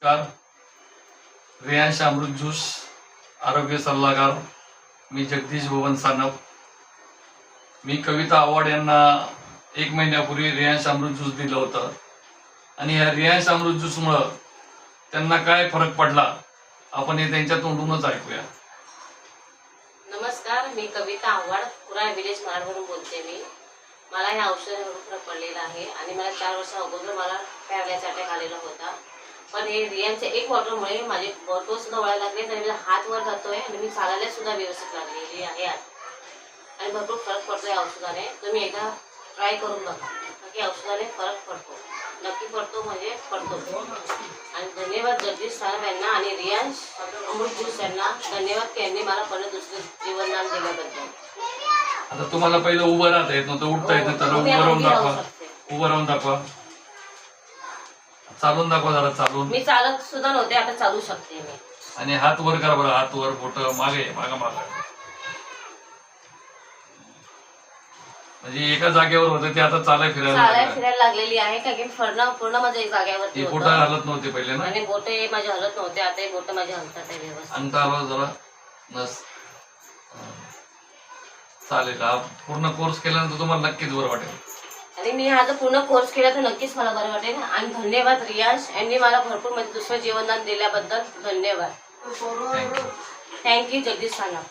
नमस्कार. रियांश अमृत ज्यूस आरोग्य सल्लागार. मी जगदीश भुवन सानप. मी कविता आव्हाड यांना 1 महिन्यापूर्वी रियांश अमृत ज्यूस दिलं होतं आणि या रियांश अमृत ज्यूसमुळं त्यांना काय फरक पडला आपण हे त्यांच्या तोंडूनच ऐकूया. नमस्कार, मी कविता आव्हाड, कुराड विलेज मारवरून बोलते. मला हे औषध फरक पडलेला आहे आणि मला 4 वर्षा अगोदर मला पॅरालाइज अटॅक आलेला होता. पण हे रियांच्या 1 बॉटलमुळे माझे बोटं सुद्धा वळायला लागले आणि माझा हात वर जातोय आणि मी चालायला सुद्धा व्यवस्थित लागलेली आहे आणि भरपूर फरक पडतो या औषधाने. तुम्ही एकदा ट्राय करून बघा, की औषधाने फरक पडतो, नक्की पडतो म्हणजे पडतो. आणि धन्यवाद जगदीश साहेब यांना आणि रियांश अमृत ज्यूस यांना धन्यवाद की यांनी मला परत दुसरं जीवनदान दिल्याबद्दल. आता तुम्हाला पहिलं उभं राहता येत नव्हतं, उठता येत नव्हतं, उभं राहून दाखवा. उभं राहून दाखवा, चालून दाखवा जरा. चालून मी चालत सुद्धा नव्हते, आता चालू शकते मी. आणि हात वर करा बरं, हात वर, बोट मागे मागा मागा. म्हणजे एका जागेवर होतं ते आता फिरायला लागलेली आहे, कारण की पूर्ण माझ्या एक जागेवरती बोट हलत नव्हते पहिले ना, आणि बोटे माझे हलत नव्हते, आता बोट माझे हलतात आहे व्यवस्थित. अंगठा हलवा जरा. नस चालेल. हा पूर्ण कोर्स केल्यानंतर तुम्हाला नक्कीच बरं वाटेल. आणि मी हा जर पूर्ण कोर्स केला तर नक्कीच मला बरं वाटेल. आणि धन्यवाद रियांश यांनी मला भरपूर म्हणजे दुसरं जीवनदान दिल्याबद्दल धन्यवाद. थँक्यू जगदीश सानप.